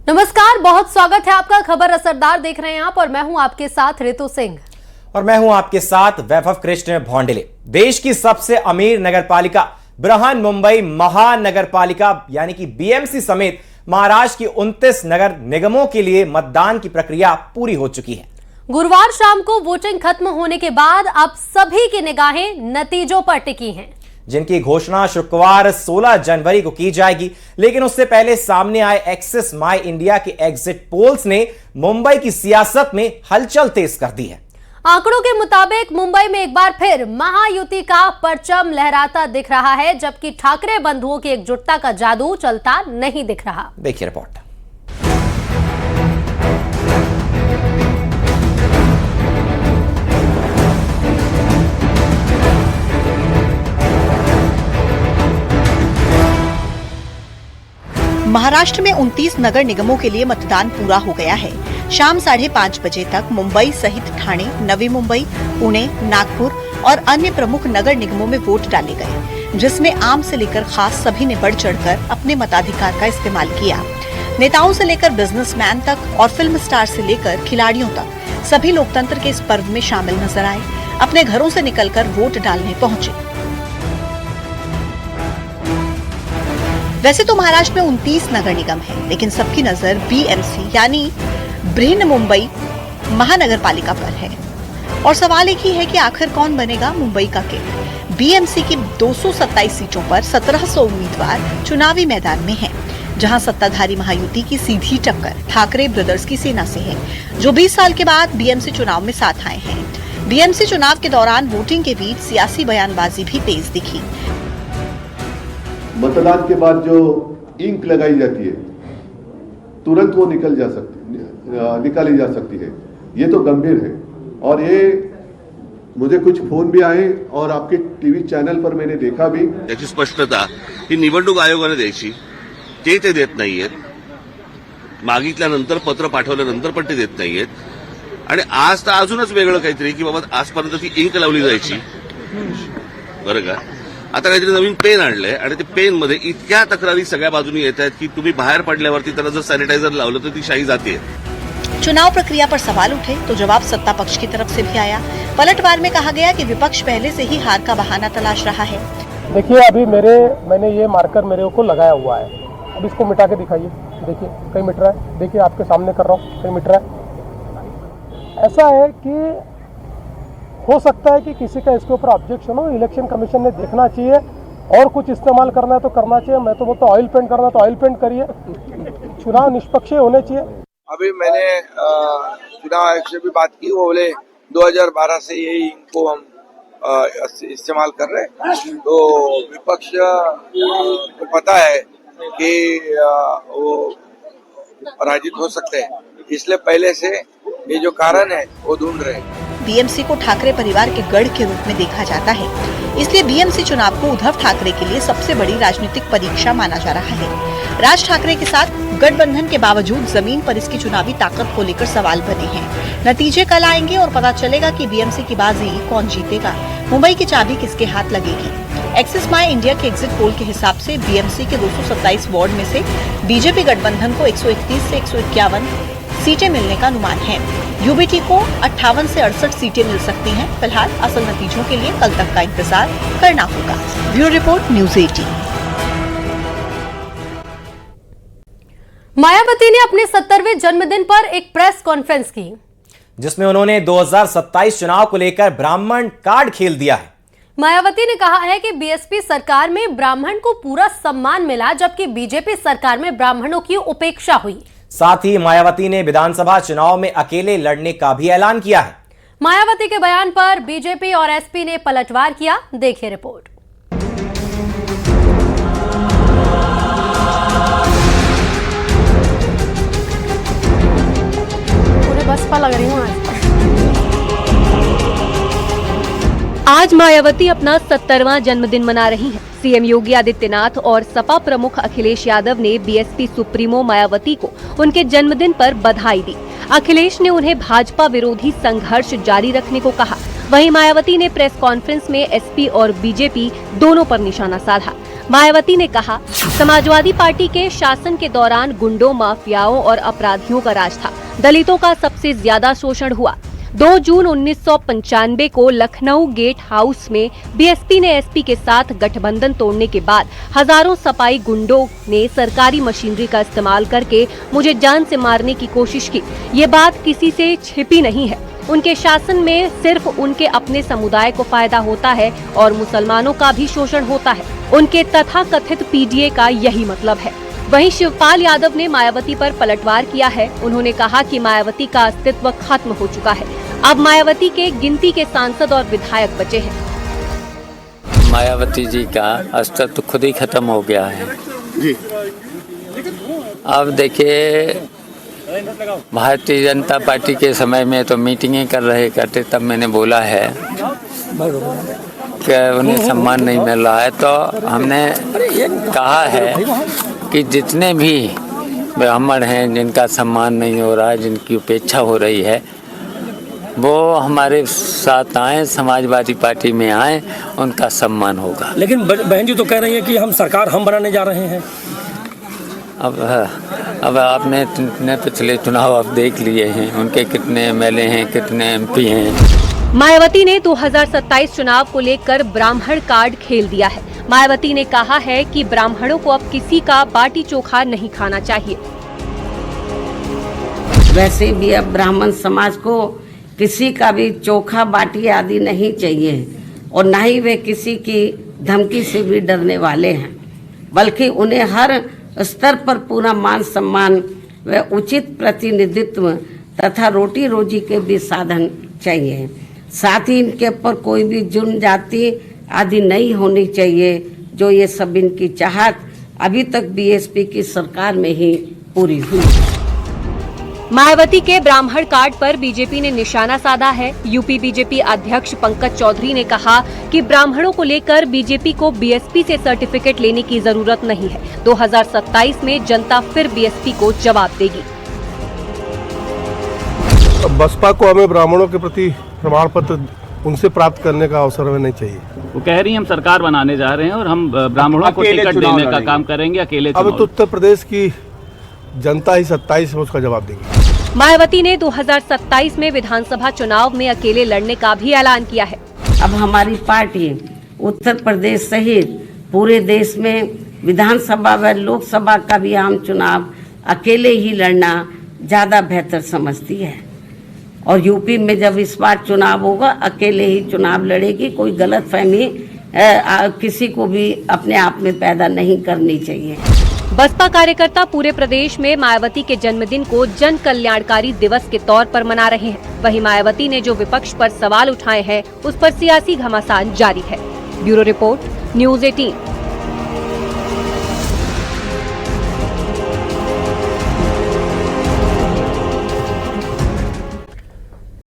नमस्कार, बहुत स्वागत है आपका। खबर असरदार देख रहे हैं आप और मैं हूं आपके साथ रितु सिंह और मैं हूं आपके साथ वैभव कृष्ण भौंडले। देश की सबसे अमीर नगरपालिका बृहन्मुंबई महानगरपालिका यानी कि बीएमसी समेत महाराष्ट्र की 29 नगर निगमों के लिए मतदान की प्रक्रिया पूरी हो चुकी है। गुरुवार शाम को वोटिंग खत्म होने के बाद अब सभी की निगाहें नतीजों पर टिकी हैं, जिनकी घोषणा शुक्रवार 16 जनवरी को की जाएगी। लेकिन उससे पहले सामने आए एक्सिस माई इंडिया के एग्जिट पोल्स ने मुंबई की सियासत में हलचल तेज कर दी है। आंकड़ों के मुताबिक मुंबई में एक बार फिर महायुति का परचम लहराता दिख रहा है, जबकि ठाकरे बंधुओं की एकजुटता का जादू चलता नहीं दिख रहा। देखिए रिपोर्ट। महाराष्ट्र में 29 नगर निगमों के लिए मतदान पूरा हो गया है। शाम 5:30 बजे तक मुंबई सहित ठाणे, नवी मुंबई, पुणे, नागपुर और अन्य प्रमुख नगर निगमों में वोट डाले गए, जिसमें आम से लेकर खास सभी ने बढ़ चढ़कर अपने मताधिकार का इस्तेमाल किया। नेताओं से लेकर बिजनेसमैन तक और फिल्म स्टार से लेकर खिलाड़ियों तक सभी लोकतंत्र के इस पर्व में शामिल नजर आए, अपने घरों से निकलकर वोट डालने पहुंचे। वैसे तो महाराष्ट्र में 29 नगर निगम है, लेकिन सबकी नजर बीएमसी यानी बृहन्मुंबई महानगरपालिका पर है और सवाल एक ही है कि आखिर कौन बनेगा मुंबई का किंग। बीएमसी की 227 सीटों पर 1700 उम्मीदवार चुनावी मैदान में हैं, जहां सत्ताधारी महायुति की सीधी टक्कर ठाकरे ब्रदर्स की सेना से है, जो 20 साल के बाद बीएमसी चुनाव में साथ आए हैं। बीएमसी चुनाव के दौरान वोटिंग के बीच सियासी बयानबाजी भी तेज दिखी। मतदान के बाद जो इंक लगाई जाती है तुरंत वो निकाली जा सकती है। ये तो गंभीर है और ये मुझे कुछ फोन भी आए और आपके टीव्ही चॅनल पर मैंने देखा भी। त्याची स्पष्टता ही निवडणूक आयोगाने द्यायची, ते देत नाहीयेत। मागितल्यानंतर पत्र पाठवल्यानंतर पण ते देत नाहीयेत आणि आज तर अजूनच वेगळं काहीतरी की बाबा आजपर्यंत ती इंक लावली जायची, बरं का। आता काहीतरी नवीन पेन आणलंय आणि ते पेन मध्ये इतक्या तक्रारी सगळ्या बाजूनी येत आहेत की तुम्ही बाहेर पडल्यावरती त्याला जर सॅनिटायझर लावलं तर ती शाई जाते। चुनाव प्रक्रिया पर सवाल उठे तो जवाब सत्ता पक्ष की तरफ से भी आया। पलटवार में कहा गया कि विपक्ष पहले से ही हार का बहाना तलाश रहा है। देखिए, अभी मैंने ये मार्कर मेरे को लगाया हुआ है, अब इसको मिटा के दिखाइए। देखिए कहीं मिट रहा है, देखिए आपके सामने कर रहा हूँ, कहीं मिट रहा है। ऐसा है कि हो सकता है कि किसी का इसके ऊपर ऑब्जेक्शन हो, इलेक्शन कमीशन ने देखना चाहिए और कुछ इस्तेमाल करना है तो करना चाहिए। मैं तो बोलता ऑयल पेंट करना है तो ऑयल पेंट करिए, चुनाव निष्पक्ष होने चाहिए। अभी मैंने चुनाव आयोग से भी बात की, वो बोले 2012 से यही इनको हम इस्तेमाल कर रहे हैं। तो विपक्ष को पता है कि वो पराजित हो सकते हैं, इसलिए पहले से ये जो कारण है वो ढूंढ रहे हैं। बीएमसी को ठाकरे परिवार के गढ़ के रूप में देखा जाता है, इसलिए बीएमसी चुनाव को उद्धव ठाकरे के लिए सबसे बड़ी राजनीतिक परीक्षा माना जा रहा है। राज ठाकरे के साथ गठबंधन के बावजूद जमीन पर इसकी चुनावी ताकत को लेकर सवाल बने हैं। नतीजे कल आएंगे और पता चलेगा कि बीएमसी की बाजी कौन जीतेगा, मुंबई की चाबी किसके हाथ लगेगी। एक्सिस माई इंडिया के एग्जिट पोल के हिसाब से बीएमसी के 227 वार्ड में से बीजेपी गठबंधन को 131 से 151 सीटें मिलने का अनुमान है। यूबीटी को 58 से 68 सीटें मिल सकती हैं। फिलहाल असल नतीजों के लिए कल तक का इंतजार करना होगा। Bureau report, news 18। मायावती ने अपने 70वें जन्मदिन पर एक प्रेस कॉन्फ्रेंस की, जिसमें उन्होंने 2027 चुनाव को लेकर ब्राह्मण कार्ड खेल दिया है। मायावती ने कहा है कि बीएसपी सरकार में ब्राह्मण को पूरा सम्मान मिला, जबकि बीजेपी सरकार में ब्राह्मणों की उपेक्षा हुई। साथ ही मायावती ने विधानसभा चुनाव में अकेले लड़ने का भी ऐलान किया है। मायावती के बयान पर बीजेपी और एसपी ने पलटवार किया। देखिए रिपोर्ट। पूरे बसपा लग रही हूँ आज मायावती अपना 70वां जन्मदिन मना रही हैं। सीएम योगी आदित्यनाथ और सपा प्रमुख अखिलेश यादव ने बीएसपी सुप्रीमो मायावती को उनके जन्मदिन पर बधाई दी। अखिलेश ने उन्हें भाजपा विरोधी संघर्ष जारी रखने को कहा। वहीं मायावती ने प्रेस कॉन्फ्रेंस में एसपी और बीजेपी दोनों पर निशाना साधा। मायावती ने कहा, समाजवादी पार्टी के शासन के दौरान गुंडों, माफियाओं और अपराधियों का राज था। दलितों का सबसे ज्यादा शोषण हुआ। 2 जून 1995 को लखनऊ गेट हाउस में बीएसपी ने एसपी के साथ गठबंधन तोड़ने के बाद हजारों सफाई गुंडों ने सरकारी मशीनरी का इस्तेमाल करके मुझे जान से मारने की कोशिश की। ये बात किसी से छिपी नहीं है। उनके शासन में सिर्फ उनके अपने समुदाय को फायदा होता है और मुसलमानों का भी शोषण होता है। उनके तथाकथित पीडीए का यही मतलब है। वहीं शिवपाल यादव ने मायावती पर पलटवार किया है। उन्होंने कहा कि मायावती का अस्तित्व खत्म हो चुका है। अब मायावती के गिनती के सांसद और विधायक बचे हैं। मायावती जी का अस्तित्व खुद ही खत्म हो गया है जी। अब देखिए, भारतीय जनता पार्टी के समय में तो मीटिंगें करते तब मैंने बोला है कि उन्हें सम्मान नहीं मिल रहा है, तो हमने कहा है कि जितने भी ब्राह्मण हैं जिनका सम्मान नहीं हो रहा है, जिनकी उपेक्षा हो रही है, वो हमारे साथ आए, समाजवादी पार्टी में आए, उनका सम्मान होगा। लेकिन बहन जी तो कह रही है कि हम बनाने जा रहे हैं। अब आपने पिछले चुनाव आप देख लिए हैं, उनके कितने एमएलए हैं, कितने एमपी हैं। मायावती ने 2027 चुनाव को लेकर ब्राह्मण कार्ड खेल दिया है। मायावती ने कहा है कि ब्राह्मणों को अब किसी का बाटी चोखा नहीं खाना चाहिए। वैसे भी अब ब्राह्मण समाज को किसी का भी चोखा, बाटी आदि नहीं चाहिए और न ही वे किसी की धमकी से भी डरने वाले हैं, बल्कि उन्हें हर स्तर पर पूरा मान सम्मान व उचित प्रतिनिधित्व तथा रोटी रोजी के भी साधन चाहिए। साथ ही इनके ऊपर कोई भी जुर्म, जाति आदि नहीं होनी चाहिए, जो ये सब इनकी चाहत अभी तक बीएसपी की सरकार में ही पूरी हुई। मायावती के ब्राह्मण कार्ड पर बीजेपी ने निशाना साधा है। यूपी बीजेपी अध्यक्ष पंकज चौधरी ने कहा कि ब्राह्मणों को लेकर बीजेपी को बीएसपी से सर्टिफिकेट लेने की जरूरत नहीं है। 2027 में जनता फिर बीएसपी को जवाब देगी। बसपा को हमें ब्राह्मणों के प्रति प्रमाण पत्र उनसे प्राप्त करने का अवसर हमें नहीं चाहिए। वो कह रही हैं हम सरकार बनाने जा रहे हैं और हम ब्राह्मणों को टिकट देने का काम करेंगे अकेले। अब तो उत्तर प्रदेश की जनता ही 27 में उसका जवाब देगी। मायावती ने 2027 में विधानसभा चुनाव में अकेले लड़ने का भी ऐलान किया है। अब हमारी पार्टी उत्तर प्रदेश सहित पूरे देश में विधानसभा व लोकसभा का भी आम चुनाव अकेले ही लड़ना ज्यादा बेहतर समझती है और यूपी में जब इस बार चुनाव होगा अकेले ही चुनाव लड़ेगी। कोई गलतफहमी किसी को भी अपने आप में पैदा नहीं करनी चाहिए। बसपा कार्यकर्ता पूरे प्रदेश में मायावती के जन्मदिन को जन कल्याणकारी दिवस के तौर पर मना रहे हैं। वहीं मायावती ने जो विपक्ष पर सवाल उठाए हैं, उस पर सियासी घमासान जारी है। Bureau report, news 18।